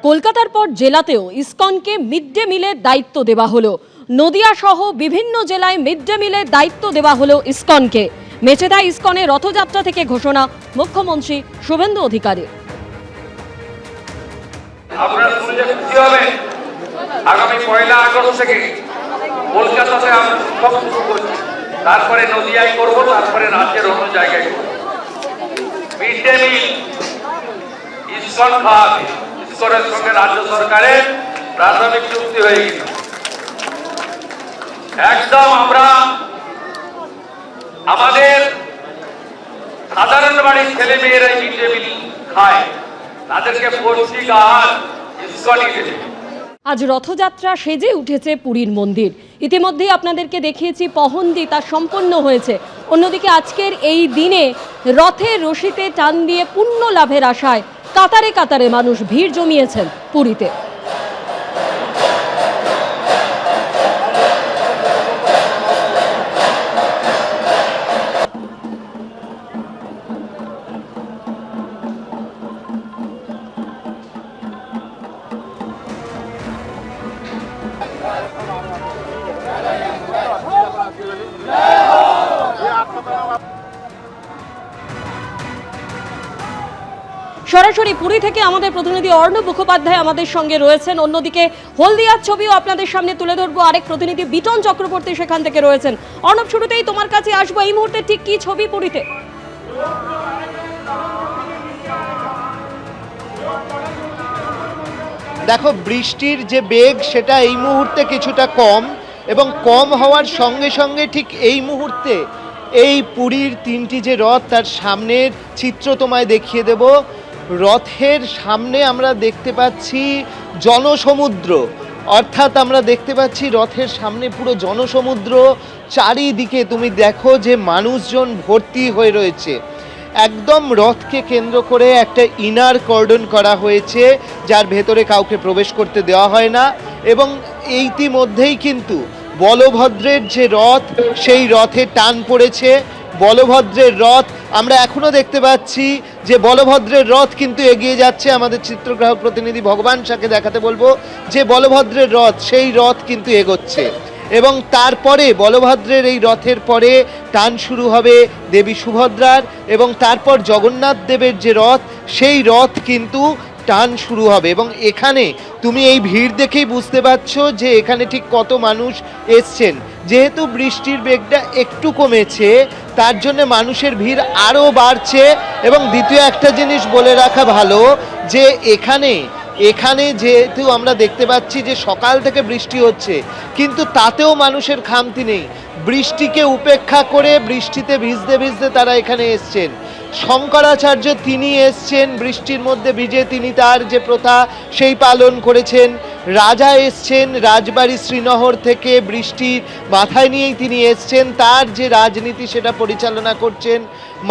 কলকাতার পর জেলাতেও ইসকনকে মিড ডে মিলের দায়িত্ব দেওয়া হলো। নদিয়া সহ বিভিন্ন জেলায় মিড ডে মিলের দায়িত্ব দেওয়া হলো ইসকনকে। মেচেদা ইসকনের রথযাত্রা থেকে ঘোষণা মুখ্যমন্ত্রী শুভেন্দু অধিকারীর। আপনারা শুনলে খুশি হবেন, আগামী 1 আগস্ট থেকে কলকাতাতে আমরা সব শুরু করছি, তারপরে নদিয়ায় করব, তারপরে রাজ্যের অন্য জায়গায় করব। মিড ডে মিল ইসকন খাওয়াবে। ইসকনের সঙ্গে রাজ্য সরকারের প্রাথমিক চুক্তি হয়ে গেছে। একদম আমরা আমাদের সাধারণ বাড়ির ছেলে মেয়েরা মিড ডে মিল খায়, তাদেরকে পৌষ্টিক আহার ইসকনই দেবে। আজ রথযাত্রা সেজে উঠেছে পুরীর মন্দির। ইতিমধ্যেই আপনাদেরকে দেখিয়েছি পহন্দি তা সম্পন্ন হয়েছে। অন্যদিকে আজকের এই দিনে রথের রশিতে টান দিয়ে পুণ্য লাভের আশায় কাতারে কাতারে মানুষ ভিড় জমিয়েছেন পুরীতে। সরাসরি পুরী থেকে আমাদের প্রতিনিধি অর্ণব মুখোপাধ্যায় আমাদের সঙ্গে রয়েছেন। অন্যদিকে হলদিয়ার ছবিও আপনাদের সামনে তুলে ধরবো, আরেক প্রতিনিধি বিটন চক্রবর্তী সেখান থেকে রয়েছেন। অর্ণব, শুরুতেই তোমার কাছে আসবো, এই মুহূর্তে ঠিক কি ছবি পুরীতে? দেখো, বৃষ্টির যে বেগ সেটা এই মুহূর্তে কিছুটা কম, এবং কম হওয়ার সঙ্গে সঙ্গে ঠিক এই মুহূর্তে এই পুরীর 3টি যে রথ তার সামনের চিত্র তোমায় দেখিয়ে দেব। রথের সামনে আমরা দেখতে পাচ্ছি জনসমুদ্র, অর্থাৎ আমরা দেখতে পাচ্ছি রথের সামনে পুরো জনসমুদ্র। চারিদিকে তুমি দেখো যে মানুষজন ভর্তি হয়ে রয়েছে। একদম রথকে কেন্দ্র করে একটা ইনার কর্ডন করা হয়েছে, যার ভেতরে কাউকে প্রবেশ করতে দেওয়া হয় না। এবং ইতিমধ্যেই কিন্তু বলভদ্রের যে রথ সেই রথে টান পড়েছে। বলভদ্রের রথ আমরা এখনো দেখতে পাচ্ছি যে বলভদ্রের রথ কিন্তু এগিয়ে যাচ্ছে। আমাদের চিত্রগ্রাহক প্রতিনিধি ভগবান শাহকে দেখাতে বলবো যে বলভদ্রের রথ, সেই রথ কিন্তু এগোচ্ছে। এবং তারপরে বলভদ্রের এই রথের পরে টান শুরু হবে দেবী সুভদ্রার, এবং তারপর জগন্নাথ দেবের যে রথ সেই রথ কিন্তু টান শুরু হবে। এবং এখানে তুমি এই ভিড় দেখেই বুঝতে পারছো যে এখানে ঠিক কত মানুষ এসছেন। যেহেতু বৃষ্টির বেগটা একটু কমেছে, তার জন্য মানুষের ভিড় আরও বাড়ছে। এবং দ্বিতীয় একটা জিনিস বলে রাখা ভালো যে এখানে যেহেতু আমরা দেখতে পাচ্ছি যে সকাল থেকে বৃষ্টি হচ্ছে, কিন্তু তাতেও মানুষের খামতি নেই। বৃষ্টিকে উপেক্ষা করে বৃষ্টিতে ভিজতে ভিজতে তারা এখানে এসছেন। শঙ্করাচার্য তিনি এসছেন বৃষ্টির মধ্যে ভিজে, তিনি তার যে প্রথা সেই পালন করেছেন। রাজা এসছেন রাজবাড়ি শ্রীনগর থেকে, বৃষ্টির মাথায় নিয়েই তিনি এসছেন, তার যে রাজনীতি সেটা পরিচালনা করছেন।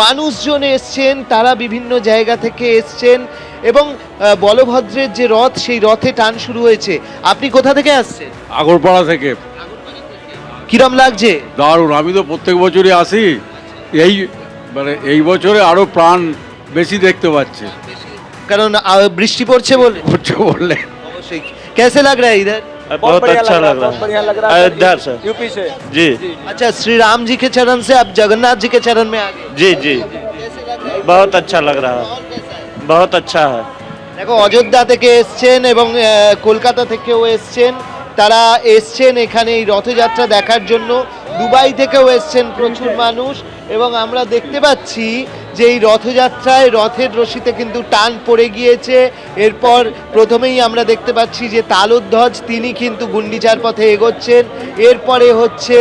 মানুষজন এসছেন, তারা বিভিন্ন জায়গা থেকে এসছেন। এবং বলভদ্রের যে রথ সেই রথে টান শুরু হয়েছে। আপনি কোথা থেকে আসছেন? আগরপাড়া থেকে। কিরম লাগছে? দারুণ, আমি তো প্রত্যেক বছরই আসি। এই বছরে আরো প্রাণ বেশি দেখতে পাচ্ছে, কারণ বৃষ্টি পড়ছে বললে। অবশ্যই। कैसे लग रहा है इधर? बहुत अच्छा लग रहा है। अयोध्या से, यूपी से। जी। अच्छा, श्री राम जी के चरण से अब जगन्नाथ जी के चरण में आ गए। जी जी, बहुत अच्छा लग रहा है, बहुत अच्छा है। দেখো, অযোধ্যা থেকে এসছেন এবং কলকাতা থেকেও এসছেন। তারা এসছেন এখানে এই রথযাত্রা দেখার জন্য। দুবাই থেকেও এসছেন প্রচুর মানুষ। এবং আমরা দেখতে পাচ্ছি যে এই রথযাত্রায় রথের রশিতে কিন্তু টান পড়ে গিয়েছে। এরপর প্রথমেই আমরা দেখতে পাচ্ছি যে তালধ্বজ তিনি কিন্তু গুন্ডিচার পথে এগোচ্ছেন। এরপরে হচ্ছে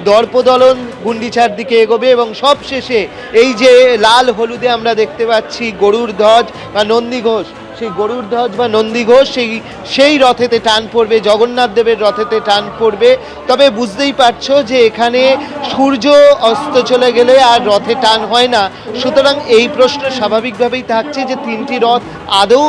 দর্পদলন গুন্ডিচার দিকে এগোবে, এবং সবশেষে এই যে লাল হলুদে আমরা দেখতে পাচ্ছি গরুর ধ্বজ বা নন্দী ঘোষ, সেই গরুর ধ্বজ বা নন্দী ঘোষ সেই রথেতে টান পড়বে, জগন্নাথ দেবের রথেতে টান পড়বে। তবে বুঝতেই পারছো যে এখানে সূর্য অস্ত চলে গেলে আর রথে টান হয় না। সুতরাং এই প্রশ্ন স্বাভাবিকভাবেই থাকছে যে 3টি রথ আদৌ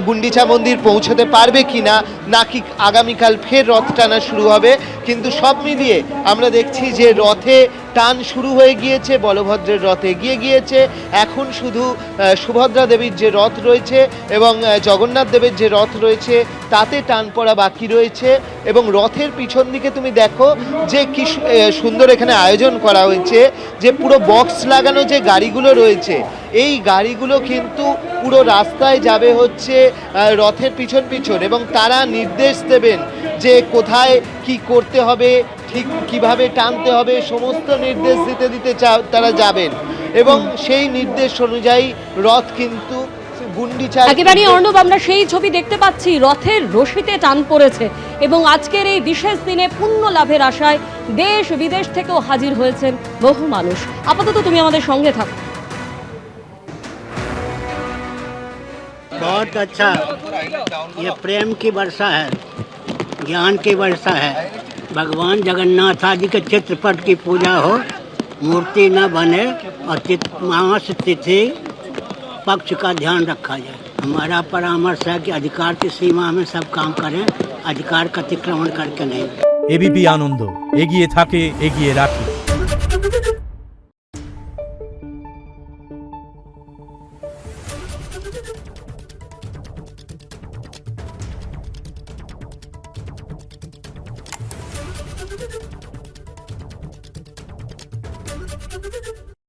গুন্ডিচা মন্দির পৌঁছতে পারবে কিনা, নাকি আগামীকাল ফের রথ টানা শুরু হবে। কিন্তু সব মিলিয়ে আমরা দেখছি যে রথে টান শুরু হয়ে গিয়েছে, বলভদ্রের রথ এগিয়ে গিয়েছে। এখন শুধু সুভদ্রা দেবীর যে রথ রয়েছে এবং জগন্নাথ দেবের যে রথ রয়েছে তাতে টান পড়া বাকি রয়েছে। এবং রথের পিছন দিকে তুমি দেখো যে কি সুন্দর এখানে আয়োজন করা হয়েছে, যে পুরো বক্স লাগানো যে গাড়িগুলো রয়েছে, এই গাড়িগুলো কিন্তু পুরো রাস্তায় যাবে হচ্ছে রথের পিছন পিছন, এবং তারা নির্দেশ দেবেন যে কোথায় কি করতে হবে, ঠিক কিভাবে টানতে হবে, সমস্ত নির্দেশ দিতে দিতে তারা যাবেন। এবং সেই নির্দেশ অনুযায়ী রথ কিন্তু গুন্ডিচা একেবারে অর্ণব, আমরা সেই ছবি দেখতে পাচ্ছি, রথের রশিতে টান পড়েছে এবং আজকের এই বিশেষ দিনে পুণ্য লাভের আশায় দেশ বিদেশ থেকেও হাজির হয়েছেন বহু মানুষ। আপাতত তুমি আমাদের সঙ্গে থাকো। बहुत अच्छा, ये प्रेम की वर्षा है, ज्ञान की वर्षा है। भगवान जगन्नाथ जी के चित्रपट की पूजा हो, मूर्ति न बने और मास तिथि पक्ष का ध्यान रखा जाए। हमारा परामर्श है कि अधिकार की सीमा में सब काम करें, अधिकार का अतिक्रमण करके नहीं। एबीपी आनंद एगिए थाके एगिए राखे।